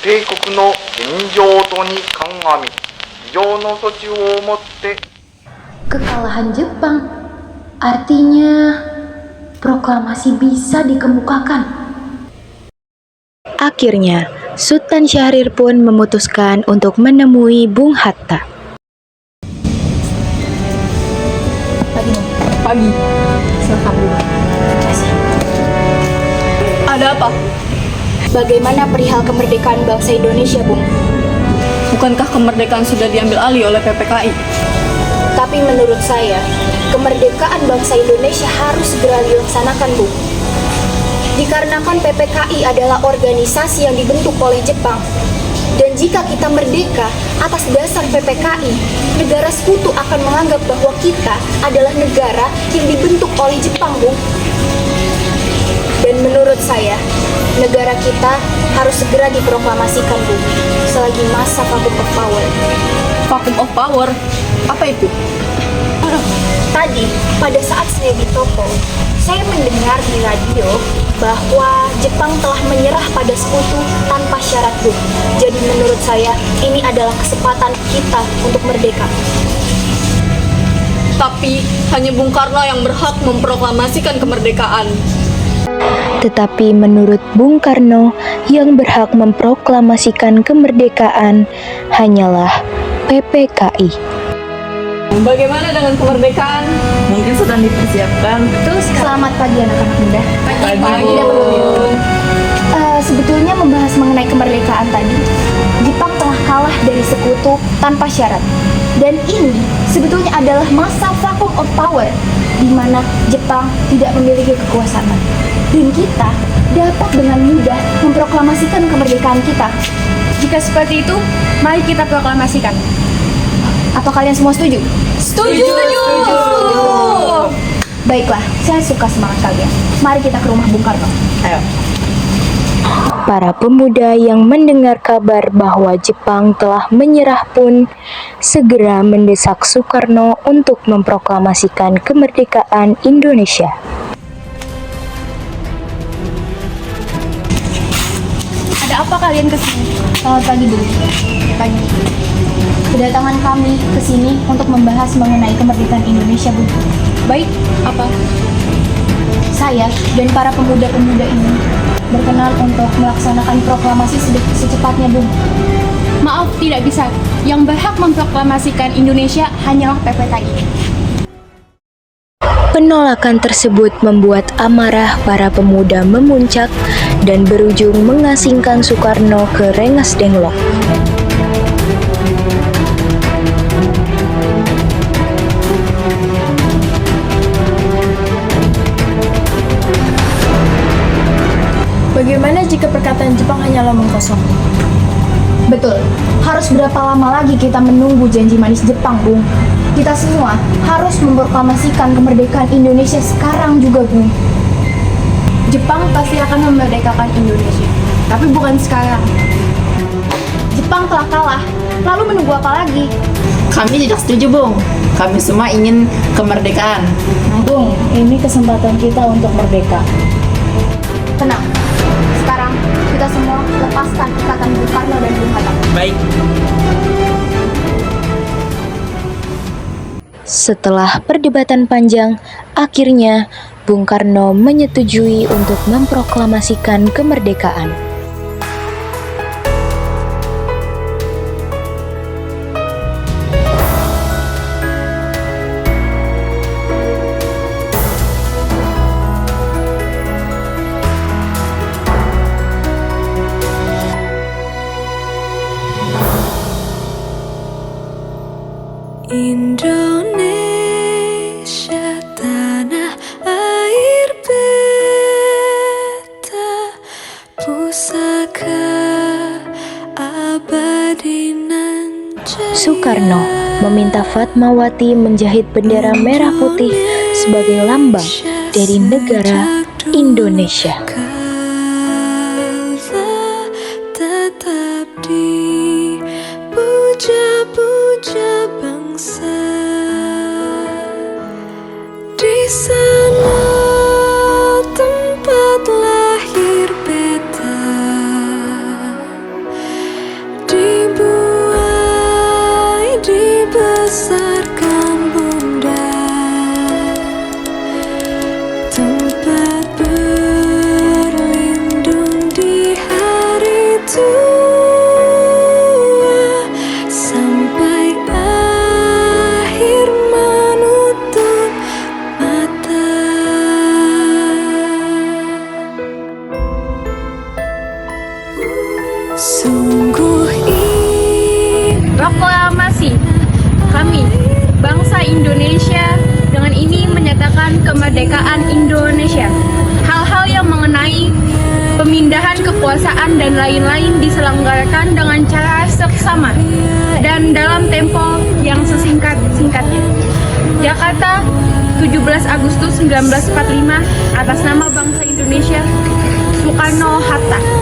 帝国の現状とに鑑み、非常の措置をもって Kekalahan Jepang artinya proklamasi bisa dikemukakan. Akhirnya, Sultan Syahrir pun memutuskan untuk menemui Bung Hatta. Pagi. Silakan dulu. Ada apa? Bagaimana perihal kemerdekaan bangsa Indonesia, Bung? Bukankah kemerdekaan sudah diambil alih oleh PPKI? Tapi menurut saya, kemerdekaan bangsa Indonesia harus segera dilaksanakan, Bung. Dikarenakan PPKI adalah organisasi yang dibentuk oleh Jepang. Dan jika kita merdeka atas dasar PPKI, negara sekutu akan menganggap bahwa kita adalah negara yang dibentuk oleh Jepang, Bung. Dan menurut saya, negara kita harus segera diproklamasikan, Bung, selagi masa vacuum of power. Vacuum of power? Apa itu? Tadi, pada saat saya di toko, saya mendengar di radio bahwa Jepang telah menyerah pada sekutu tanpa syarat, Bung. Jadi menurut saya, ini adalah kesempatan kita untuk merdeka. Tapi hanya Bung Karno yang berhak memproklamasikan kemerdekaan. Tetapi menurut Bung Karno, yang berhak memproklamasikan kemerdekaan hanyalah PPKI. Bagaimana dengan kemerdekaan? Mungkin sedang dipersiapkan. Betul sekali. Selamat pagi anak-anak muda. Pagi. Sebetulnya membahas mengenai kemerdekaan tadi, Jepang telah kalah dari sekutu tanpa syarat. Dan ini sebetulnya adalah masa vacuum of power, di mana Jepang tidak memiliki kekuasaan. Dan kita dapat dengan mudah memproklamasikan kemerdekaan kita. Jika seperti itu, mari kita proklamasikan. Apa kalian semua setuju? Setuju. Baiklah, saya suka semangat kalian. Mari kita ke rumah Bung Karno. Ayo. Para pemuda yang mendengar kabar bahwa Jepang telah menyerah pun segera mendesak Soekarno untuk memproklamasikan kemerdekaan Indonesia. Ada apa kalian kesini? Selamat pagi, Bung. Pagi. Kedatangan kami ke sini untuk membahas mengenai kemerdekaan Indonesia, Bung. Baik, apa? Saya dan para pemuda-pemuda ini berkenan untuk melaksanakan proklamasi secepatnya, Bung. Maaf, tidak bisa. Yang berhak memproklamasikan Indonesia hanyalah PPKI. Penolakan tersebut membuat amarah para pemuda memuncak dan berujung mengasingkan Soekarno ke Rengas Dengklok. Bagaimana jika perkataan Jepang hanyalah omong kosong? Betul. Harus berapa lama lagi kita menunggu janji manis Jepang, Bung? Kita semua harus memproklamasikan kemerdekaan Indonesia sekarang juga, Bung. Jepang pasti akan memerdekakan Indonesia, tapi bukan sekarang. Jepang telah kalah, lalu menunggu apa lagi? Kami tidak setuju, Bung. Kami semua ingin kemerdekaan. Bung, ini kesempatan kita untuk merdeka. Tenang, sekarang kita semua lepaskan ikatan Bung Karno dan Bung Hatta. Baik. Setelah perdebatan panjang, akhirnya Bung Karno menyetujui untuk memproklamasikan kemerdekaan. Indonesia tanah air beta, pusaka abadi nan jaya. Soekarno meminta Fatmawati menjahit bendera merah putih sebagai lambang dari negara Indonesia. Kala tetap dipuja-puja bangsa di sana tempat lahir beta, Indonesia dengan ini menyatakan kemerdekaan Indonesia. Hal-hal yang mengenai pemindahan kekuasaan dan lain-lain diselenggarakan dengan cara seksama dan dalam tempo yang sesingkat-singkatnya. Jakarta, 17 Agustus 1945, atas nama bangsa Indonesia, Soekarno-Hatta.